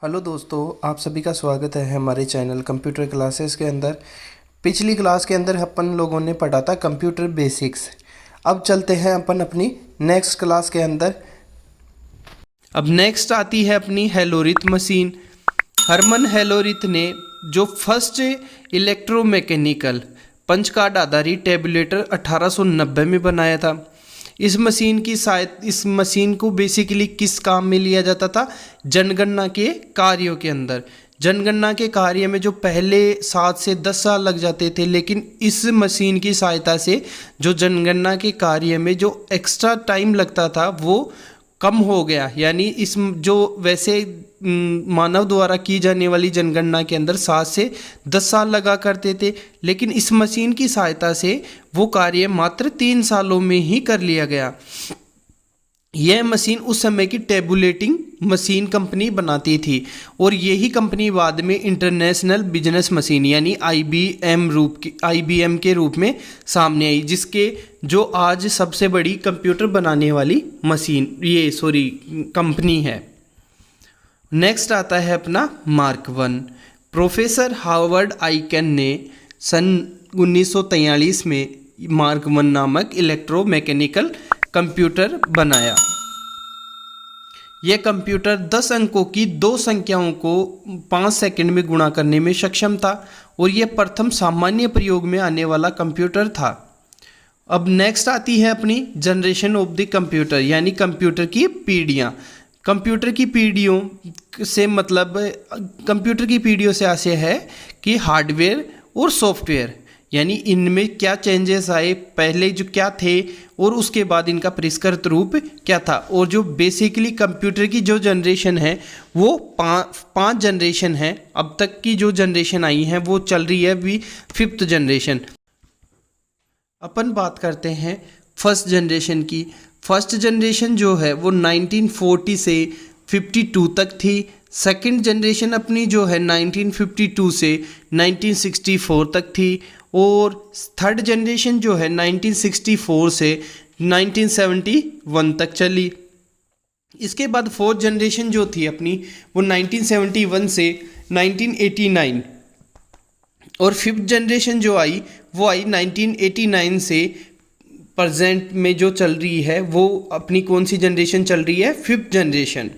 Hello दोस्तों, आप सभी का स्वागत है हमारे चैनल कंप्यूटर क्लासेस के अंदर। पिछली क्लास के अंदर अपन लोगों ने पढ़ा था कंप्यूटर बेसिक्स। अब चलते हैं अपन अपनी नेक्स्ट क्लास के अंदर। अब नेक्स्ट आती है अपनी हेलोरिथ मशीन। हरमन हेलोरिथ ने जो फर्स्ट इलेक्ट्रोमैकेनिकल पंच कार्ड आधारित टेबुलेटर 1890 में बनाया था। इस मशीन को बेसिकली किस काम में लिया जाता था? जनगणना के कार्यों के अंदर। जनगणना के कार्य में जो पहले 7 से 10 साल लग जाते थे, लेकिन इस मशीन की सहायता से जो जनगणना के कार्य में जो एक्स्ट्रा टाइम लगता था वो कम हो गया। यानी इस जो वैसे मानव द्वारा की जाने वाली जनगणना के अंदर 7 से 10 साल लगा करते थे, लेकिन इस मशीन की सहायता से वो कार्य मात्र 3 सालों में ही कर लिया गया। यह मशीन उस समय की टेबुलेटिंग मशीन कंपनी बनाती थी और यही कंपनी बाद में इंटरनेशनल बिजनेस मशीन यानी IBM के रूप में सामने आई, जिसके जो आज सबसे बड़ी कंप्यूटर बनाने वाली कंपनी है। नेक्स्ट आता है अपना मार्क 1। प्रोफेसर हार्वर्ड आइकन ने सन 1943 में मार्क 1 नामक इलेक्ट्रोमैकेनिकल कंप्यूटर बनाया। यह कंप्यूटर 10 अंकों की दो संख्याओं को 5 सेकंड में गुणा करने में सक्षम था और यह प्रथम सामान्य प्रयोग में आने वाला कंप्यूटर था। अब नेक्स्ट आती है अपनी जनरेशन ऑफ द कंप्यूटर, यानी कंप्यूटर की पीढ़ियाँ। कंप्यूटर की पीढ़ियों से मतलब कंप्यूटर की पीढ़ियों से आशय है कि हार्डवेयर और सॉफ्टवेयर, यानी इनमें क्या चेंजेस आए, पहले जो क्या थे और उसके बाद इनका परिष्कृत रूप क्या था। और जो बेसिकली कंप्यूटर की जो जनरेशन है वो पाँच जनरेशन है। अब तक की जो जनरेशन आई है वो चल रही है अभी 5th जनरेशन। अपन बात करते हैं फर्स्ट जनरेशन की। फर्स्ट जनरेशन जो है वो 1940 से 52 तक थी। सेकंड जनरेशन अपनी जो है 1952 से 1964 तक थी और थर्ड जनरेशन जो है 1964 से 1971 तक चली। इसके बाद फोर्थ जनरेशन जो थी अपनी वो 1971 से 1989 और फिफ्थ जनरेशन जो आई वो आई 1989 से प्रेजेंट में जो चल रही है वो अपनी कौन सी जनरेशन चल रही है? 5th generation.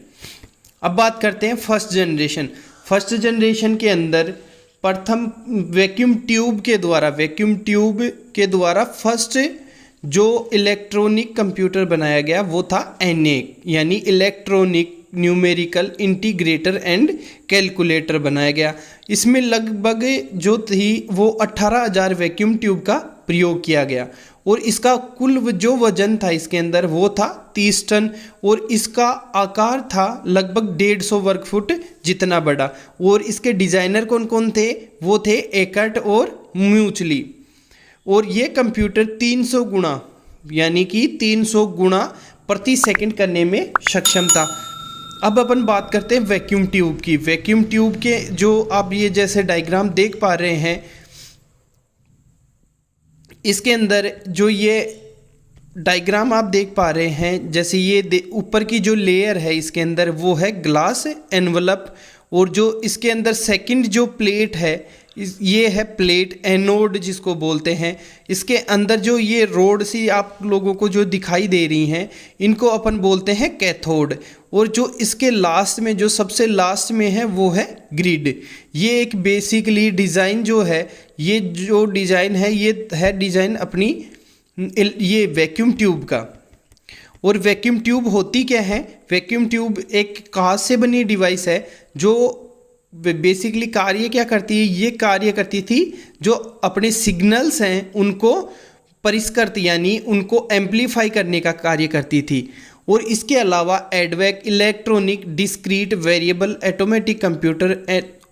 अब बात करते हैं फर्स्ट जनरेशन। फर्स्ट जनरेशन के अंदर प्रथम वैक्यूम ट्यूब के द्वारा फर्स्ट जो इलेक्ट्रॉनिक कंप्यूटर बनाया गया वो था ENIAC, यानी electronic numerical integrator and calculator बनाया गया। इसमें लगभग जो थी वो 18,000 वैक्यूम ट्यूब का प्रयोग किया गया और इसका कुल जो वजन था इसके अंदर वो था 30 टन और इसका आकार था लगभग 150 वर्ग फुट जितना बड़ा। और इसके डिज़ाइनर कौन कौन थे? वो थे एकर्ट और म्यूचली। और ये कंप्यूटर 300 गुणा यानी कि 300 गुणा प्रति सेकंड करने में सक्षम था। अब अपन बात करते हैं वैक्यूम ट्यूब की। वैक्यूम ट्यूब के जो आप ये जैसे डायग्राम देख पा रहे हैं, इसके अंदर जो ये डायग्राम आप देख पा रहे हैं, जैसे ये ऊपर की जो लेयर है इसके अंदर वो है ग्लास एनवलप और जो इसके अंदर सेकंड जो प्लेट है ये है प्लेट एनोड जिसको बोलते हैं। इसके अंदर जो ये रोड सी आप लोगों को जो दिखाई दे रही हैं इनको अपन बोलते हैं कैथोड। और जो इसके लास्ट में जो सबसे लास्ट में है वो है ग्रिड। ये एक बेसिकली डिज़ाइन जो है, ये जो डिज़ाइन है ये है डिज़ाइन अपनी ये वैक्यूम ट्यूब का। और वैक्यूम ट्यूब होती क्या है? वैक्यूम ट्यूब एक कांच से बनी डिवाइस है जो बेसिकली कार्य क्या करती है? ये कार्य करती थी जो अपने सिग्नल्स हैं उनको परिष्कृत यानी उनको एम्पलीफाई करने का कार्य करती थी। और इसके अलावा EDVAC electronic discrete variable automatic computer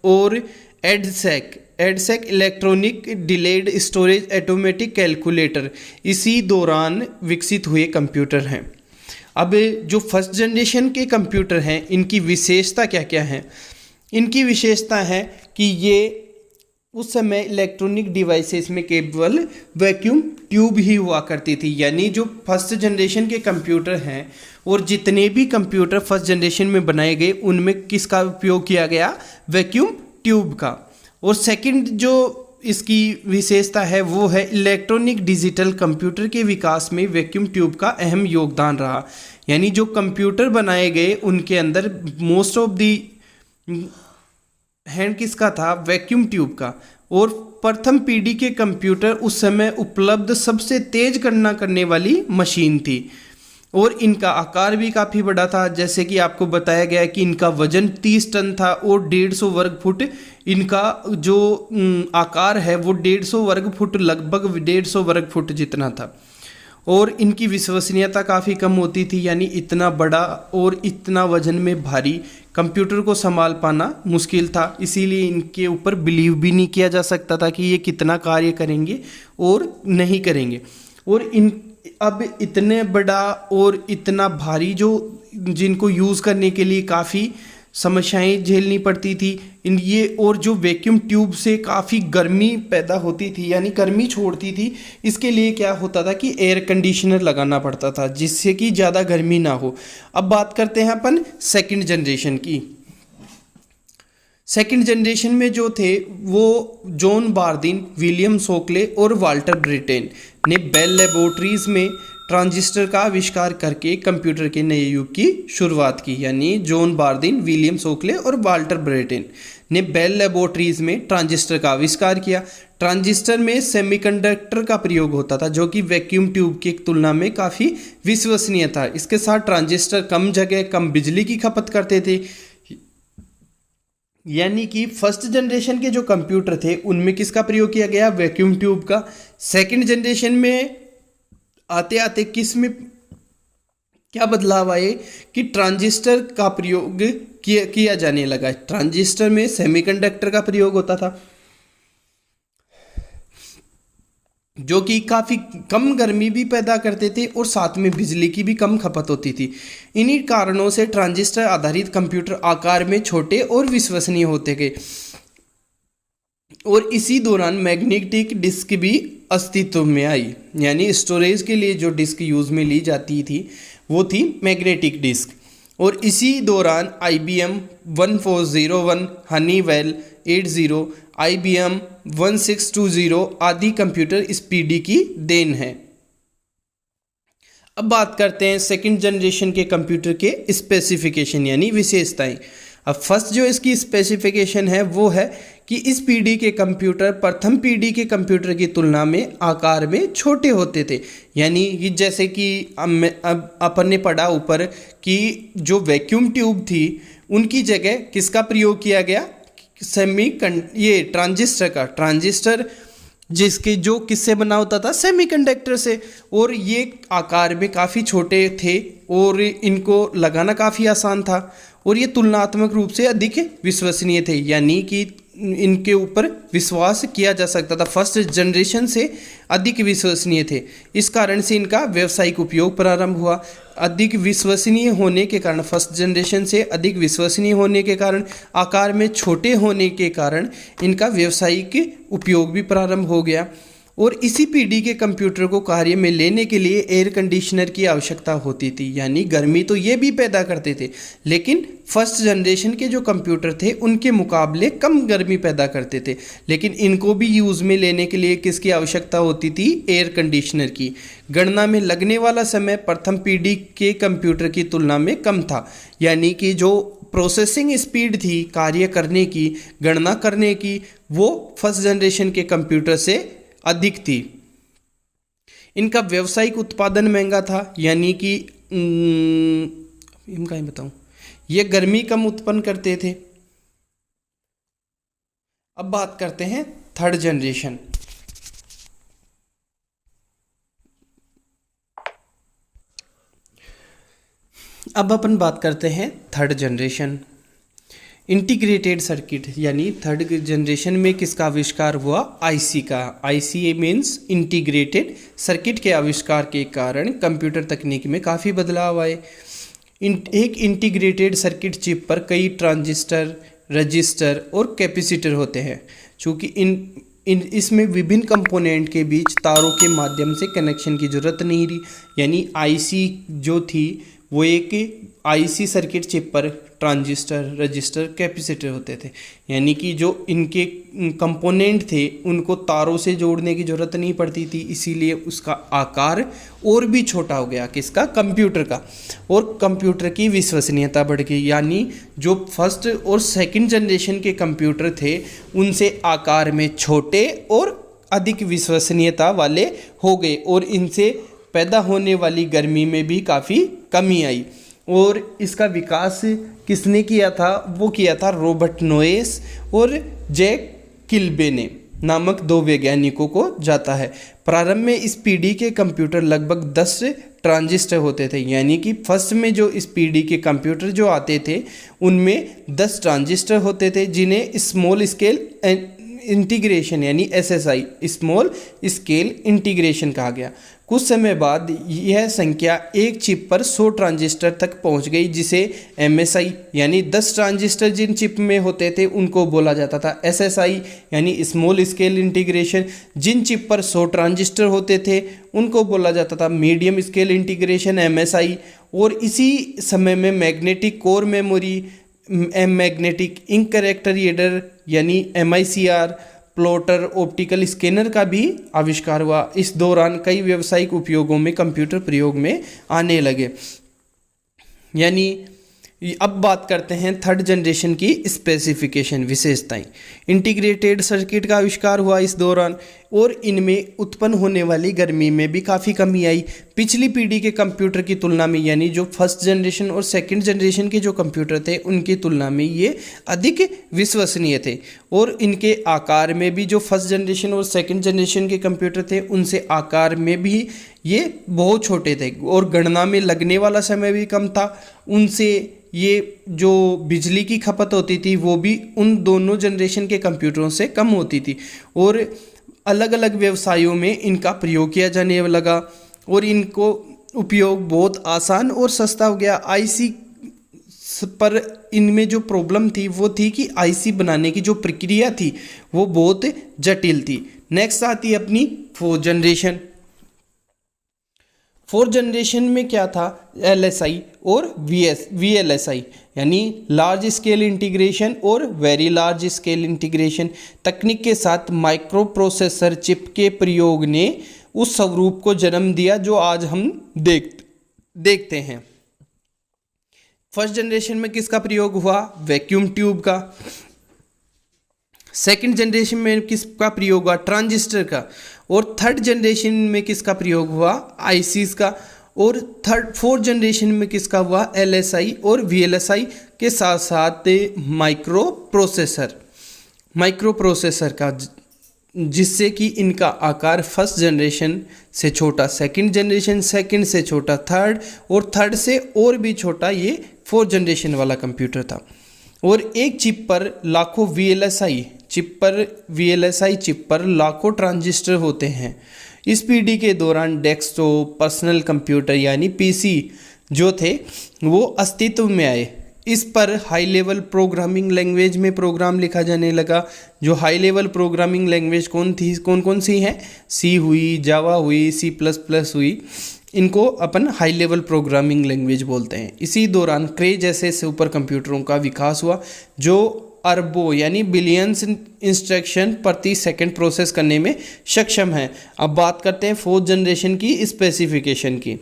और EDSAC electronic delayed storage automatic calculator इसी दौरान विकसित हुए कंप्यूटर हैं। अब जो फर्स्ट जनरेशन के कंप्यूटर हैं इनकी विशेषता क्या क्या है? इनकी विशेषता है कि ये उस समय इलेक्ट्रॉनिक डिवाइसेस में केवल वैक्यूम ट्यूब ही हुआ करती थी, यानी जो फर्स्ट जनरेशन के कंप्यूटर हैं और जितने भी कंप्यूटर फर्स्ट जनरेशन में बनाए गए उनमें किसका उपयोग किया गया, वैक्यूम ट्यूब का। और सेकंड जो इसकी विशेषता है वो है इलेक्ट्रॉनिक डिजिटल कंप्यूटर के विकास में वैक्यूम ट्यूब का अहम योगदान रहा, यानी जो कंप्यूटर बनाए गए उनके अंदर मोस्ट ऑफ दी हैंड किसका था, वैक्यूम ट्यूब का। और प्रथम पीढ़ी के कंप्यूटर उस समय उपलब्ध सबसे तेज गणना करने वाली मशीन थी और इनका आकार भी काफ़ी बड़ा था, जैसे कि आपको बताया गया है कि इनका वजन 30 टन था और 150 वर्ग फुट इनका जो आकार है वो 150 वर्ग फुट, लगभग 150 वर्ग फुट जितना था। और इनकी विश्वसनीयता काफ़ी कम होती थी, यानी इतना बड़ा और इतना वजन में भारी कंप्यूटर को संभाल पाना मुश्किल था, इसीलिए इनके ऊपर बिलीव भी नहीं किया जा सकता था कि ये कितना कार्य करेंगे और नहीं करेंगे। और इन अब इतने बड़ा और इतना भारी जो जिनको यूज़ करने के लिए काफ़ी समस्याएं झेलनी पड़ती थी इन ये, और जो वैक्यूम ट्यूब से काफ़ी गर्मी पैदा होती थी यानी गर्मी छोड़ती थी, इसके लिए क्या होता था कि एयर कंडीशनर लगाना पड़ता था जिससे कि ज़्यादा गर्मी ना हो। अब बात करते हैं अपन सेकंड जनरेशन की। सेकंड जनरेशन में जो थे वो जॉन बार्दिन, विलियम शोकले और वाल्टर ब्रिटेन ने बेल लेबोरेटरीज में ट्रांजिस्टर का आविष्कार करके कंप्यूटर के नए युग की शुरुआत की, यानी जॉन बार्दिन, विलियम शोकले और वाल्टर ब्रिटेन ने बेल लेबोरेटरीज में ट्रांजिस्टर का आविष्कार किया। ट्रांजिस्टर में सेमीकंडक्टर का प्रयोग होता था जो कि वैक्यूम ट्यूब की तुलना में काफ़ी विश्वसनीय था। इसके साथ ट्रांजिस्टर कम जगह, कम बिजली की खपत करते थे, यानी कि फर्स्ट जनरेशन के जो कंप्यूटर थे उनमें किसका प्रयोग किया गया, वैक्यूम ट्यूब का। सेकंड जनरेशन में आते आते किस में क्या बदलाव आए कि ट्रांजिस्टर का प्रयोग किया जाने लगा। ट्रांजिस्टर में सेमीकंडक्टर का प्रयोग होता था जो कि काफ़ी कम गर्मी भी पैदा करते थे और साथ में बिजली की भी कम खपत होती थी। इन्हीं कारणों से ट्रांजिस्टर आधारित कंप्यूटर आकार में छोटे और विश्वसनीय होते गए और इसी दौरान मैग्नेटिक डिस्क भी अस्तित्व में आई, यानी स्टोरेज के लिए जो डिस्क यूज़ में ली जाती थी वो थी मैग्नेटिक डिस्क। और इसी दौरान IBM 1401, हनीवेल 80, IBM 1620 आदि कंप्यूटर इस पीढ़ी की देन है। अब बात करते हैं सेकंड जनरेशन के कंप्यूटर के स्पेसिफिकेशन यानी विशेषताएं। अब फर्स्ट जो इसकी स्पेसिफिकेशन है वो है कि इस पीढ़ी के कंप्यूटर प्रथम पीढ़ी के कंप्यूटर की तुलना में आकार में छोटे होते थे, यानी जैसे कि अब अपन ने पढ़ा ऊपर कि जो वैक्यूम ट्यूब थी उनकी जगह किसका प्रयोग किया गया, ये ट्रांजिस्टर का। ट्रांजिस्टर जिसके जो किससे बना होता था, सेमीकंडक्टर से, और ये आकार में काफ़ी छोटे थे और इनको लगाना काफ़ी आसान था और ये तुलनात्मक रूप से अधिक विश्वसनीय थे, यानी कि इनके ऊपर विश्वास किया जा सकता था, फर्स्ट जनरेशन से अधिक विश्वसनीय थे। इस कारण से इनका व्यावसायिक उपयोग प्रारंभ हुआ। अधिक विश्वसनीय होने के कारण, फर्स्ट जनरेशन से अधिक विश्वसनीय होने के कारण, आकार में छोटे होने के कारण इनका व्यावसायिक उपयोग भी प्रारंभ हो गया। और इसी पीढ़ी के कंप्यूटर को कार्य में लेने के लिए एयर कंडीशनर की आवश्यकता होती थी, यानी गर्मी तो ये भी पैदा करते थे लेकिन फर्स्ट जनरेशन के जो कंप्यूटर थे उनके मुकाबले कम गर्मी पैदा करते थे, लेकिन इनको भी यूज़ में लेने के लिए किसकी आवश्यकता होती थी, एयर कंडीशनर की। गणना में लगने वाला समय प्रथम पीढ़ी के कंप्यूटर की तुलना में कम था, यानी कि जो प्रोसेसिंग स्पीड थी कार्य करने की, गणना करने की, वो फर्स्ट जनरेशन के कंप्यूटर से अधिक थी। इनका व्यावसायिक उत्पादन महंगा था, यानी कि इनका ही बताऊं, ये गर्मी कम उत्पन्न करते थे। अब बात करते हैं थर्ड जनरेशन। अब अपन बात करते हैं थर्ड जनरेशन इंटीग्रेटेड सर्किट, यानी थर्ड जनरेशन में किसका आविष्कार हुआ, आईसी का। आईसी मीन्स इंटीग्रेटेड सर्किट के आविष्कार के कारण कंप्यूटर तकनीक में काफ़ी बदलाव आए। एक इंटीग्रेटेड सर्किट चिप पर कई ट्रांजिस्टर, रजिस्टर और कैपेसिटर होते हैं। चूँकि इसमें विभिन्न कंपोनेंट के बीच तारों के माध्यम से कनेक्शन की ज़रूरत नहीं रही, यानी आईसी जो थी वो एक आईसी सर्किट चिप पर ट्रांजिस्टर, रजिस्टर, कैपेसिटर होते थे, यानी कि जो इनके कंपोनेंट थे उनको तारों से जोड़ने की ज़रूरत नहीं पड़ती थी, इसीलिए उसका आकार और भी छोटा हो गया, किसका, कंप्यूटर का। और कंप्यूटर की विश्वसनीयता बढ़ गई, यानी जो फर्स्ट और सेकंड जनरेशन के कंप्यूटर थे उनसे आकार में छोटे और अधिक विश्वसनीयता वाले हो गए, और इनसे पैदा होने वाली गर्मी में भी काफ़ी कमी आई। और इसका विकास किसने किया था, वो किया था रॉबर्ट नोयस और जैक किल्बे ने नामक 2 वैज्ञानिकों को जाता है। प्रारंभ में इस पीढ़ी के कंप्यूटर लगभग 10 ट्रांजिस्टर होते थे, यानी कि फर्स्ट में जो इस पीढ़ी के कंप्यूटर जो आते थे उनमें 10 ट्रांजिस्टर होते थे, जिन्हें स्मॉल स्केल इंटीग्रेशन यानी एसएसआई, स्मॉल स्केल इंटीग्रेशन कहा गया। कुछ समय बाद यह संख्या एक चिप पर 100 ट्रांजिस्टर तक पहुंच गई, जिसे एमएसआई यानी 10 ट्रांजिस्टर जिन चिप में होते थे उनको बोला जाता था एसएसआई यानी स्मॉल स्केल इंटीग्रेशन। जिन चिप पर 100 ट्रांजिस्टर होते थे उनको बोला जाता था मीडियम स्केल इंटीग्रेशन एमएसआई। और इसी समय में magnetic core memory, magnetic ink character reader यानी MICR, प्लॉटर, ऑप्टिकल स्कैनर का भी आविष्कार हुआ। इस दौरान कई व्यावसायिक उपयोगों में कंप्यूटर प्रयोग में आने लगे। यानी अब बात करते हैं थर्ड जनरेशन की स्पेसिफिकेशन, विशेषताएं। इंटीग्रेटेड सर्किट का आविष्कार हुआ इस दौरान, और इनमें उत्पन्न होने वाली गर्मी में भी काफ़ी कमी आई पिछली पीढ़ी के कंप्यूटर की तुलना में, यानी जो फर्स्ट जनरेशन और सेकंड जनरेशन के जो कंप्यूटर थे उनकी तुलना में ये अधिक विश्वसनीय थे। और इनके आकार में भी जो फर्स्ट जनरेशन और सेकंड जनरेशन के कंप्यूटर थे उनसे आकार में भी ये बहुत छोटे थे, और गणना में लगने वाला समय भी कम था। उनसे ये जो बिजली की खपत होती थी वो भी उन दोनों जनरेशन के कंप्यूटरों से कम होती थी, और अलग अलग व्यवसायों में इनका प्रयोग किया जाने लगा, और इनको उपयोग बहुत आसान और सस्ता हो गया। आईसी पर इनमें जो प्रॉब्लम थी वो थी कि आईसी बनाने की जो प्रक्रिया थी वो बहुत जटिल थी। नेक्स्ट आती है अपनी फोर्थ जनरेशन। फोर्थ जनरेशन में क्या था, LSI और VLSI यानी लार्ज स्केल इंटीग्रेशन और वेरी लार्ज स्केल इंटीग्रेशन तकनीक के साथ माइक्रो प्रोसेसर चिप के प्रयोग ने उस स्वरूप को जन्म दिया जो आज हम देखते हैं। फर्स्ट जनरेशन में किसका प्रयोग हुआ, वैक्यूम ट्यूब का। सेकंड जनरेशन में किसका प्रयोग हुआ, ट्रांजिस्टर का। और थर्ड जनरेशन में किसका प्रयोग हुआ, आईसीज का। और फोर्थ जनरेशन में किसका हुआ, LSI और VLSI के साथ साथ माइक्रो प्रोसेसर का, जिससे कि इनका आकार फर्स्ट जनरेशन से छोटा सेकंड जनरेशन, सेकंड से छोटा थर्ड, और थर्ड से और भी छोटा ये फोर्थ जनरेशन वाला कंप्यूटर था। और एक चिप पर लाखों VLSI चिप पर लाखों ट्रांजिस्टर होते हैं। इस पीढ़ी के दौरान डेस्कटॉप, पर्सनल कंप्यूटर यानी PC जो थे वो अस्तित्व में आए। इस पर हाई लेवल प्रोग्रामिंग लैंग्वेज में प्रोग्राम लिखा जाने लगा। जो हाई लेवल प्रोग्रामिंग लैंग्वेज कौन सी हैं, C हुई, जावा हुई, C++ हुई, इनको अपन हाई लेवल प्रोग्रामिंग लैंग्वेज बोलते हैं। इसी दौरान क्रे जैसे सुपर कंप्यूटरों का विकास हुआ जो अरबों यानी बिलियंस इंस्ट्रक्शन प्रति सेकंड प्रोसेस करने में सक्षम है। अब बात करते हैं फोर्थ जनरेशन की स्पेसिफिकेशन की।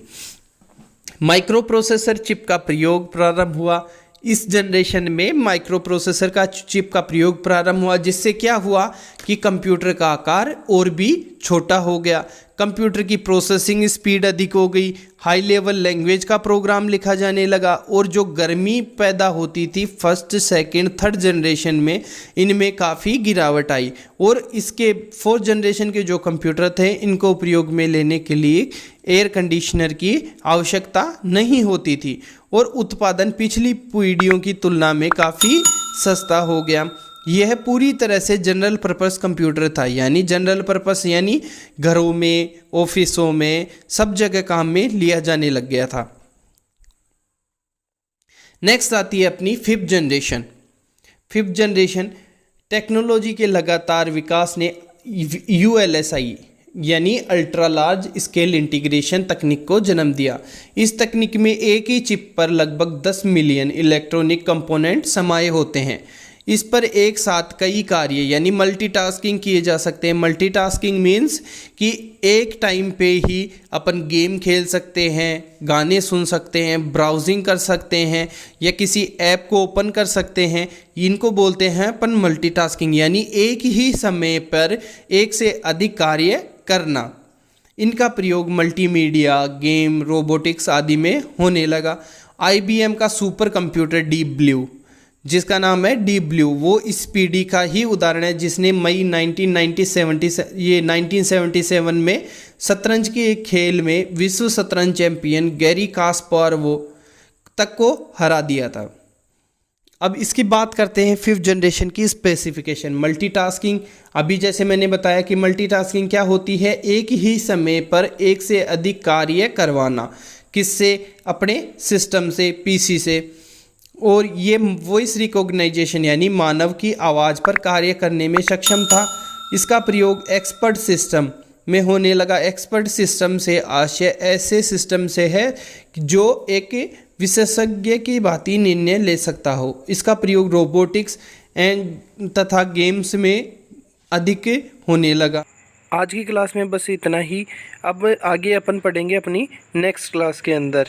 माइक्रो प्रोसेसर चिप का प्रयोग प्रारंभ हुआ। इस जनरेशन में माइक्रो प्रोसेसर का चिप का प्रयोग प्रारंभ हुआ, जिससे क्या हुआ कि कंप्यूटर का आकार और भी छोटा हो गया, कंप्यूटर की प्रोसेसिंग स्पीड अधिक हो गई, हाई लेवल लैंग्वेज का प्रोग्राम लिखा जाने लगा, और जो गर्मी पैदा होती थी फर्स्ट सेकंड थर्ड जनरेशन में, इनमें काफ़ी गिरावट आई। और इसके फोर्थ जनरेशन के जो कंप्यूटर थे इनको प्रयोग में लेने के लिए एयर कंडीशनर की आवश्यकता नहीं होती थी, और उत्पादन पिछली पीढ़ियों की तुलना में काफ़ी सस्ता हो गया। यह पूरी तरह से जनरल पर्पस कंप्यूटर था, यानी जनरल पर्पस यानी घरों में, ऑफिसों में, सब जगह काम में लिया जाने लग गया था। नेक्स्ट आती है अपनी फिफ्थ जनरेशन। टेक्नोलॉजी के लगातार विकास ने यूएलएसआई यानी अल्ट्रा लार्ज स्केल इंटीग्रेशन तकनीक को जन्म दिया। इस तकनीक में एक ही चिप पर लगभग 10 मिलियन इलेक्ट्रॉनिक कंपोनेंट समाये होते हैं। इस पर एक साथ कई कार्य यानी मल्टीटास्किंग किए जा सकते हैं। मल्टीटास्किंग मीन्स कि एक टाइम पे ही अपन गेम खेल सकते हैं, गाने सुन सकते हैं, ब्राउजिंग कर सकते हैं या किसी ऐप को ओपन कर सकते हैं। इनको बोलते हैं अपन मल्टीटास्किंग, यानी एक ही समय पर एक से अधिक कार्य करना। इनका प्रयोग मल्टीमीडिया, गेम, रोबोटिक्स आदि में होने लगा। IBM का सुपर कंप्यूटर डीप ब्लू, जिसका नाम है डीप ब्लू, वो इस पीढ़ी का ही उदाहरण है, जिसने मई 1977 में शतरंज के एक खेल में विश्व शतरंज चैंपियन गैरी कास्पारोव तक को हरा दिया था। अब इसकी बात करते हैं 5th जनरेशन की स्पेसिफिकेशन। मल्टीटास्किंग, अभी जैसे मैंने बताया कि मल्टीटास्किंग क्या होती है, एक ही समय पर एक से अधिक कार्य करवाना। किससे? अपने सिस्टम से, PC से। और ये वॉइस रिकॉग्नाइजेशन यानी मानव की आवाज़ पर कार्य करने में सक्षम था। इसका प्रयोग एक्सपर्ट सिस्टम में होने लगा। एक्सपर्ट सिस्टम से आशय ऐसे सिस्टम से है जो एक विशेषज्ञ की भांति निर्णय ले सकता हो। इसका प्रयोग रोबोटिक्स एंड तथा गेम्स में अधिक होने लगा। आज की क्लास में बस इतना ही। अब आगे अपन पढ़ेंगे अपनी नेक्स्ट क्लास के अंदर।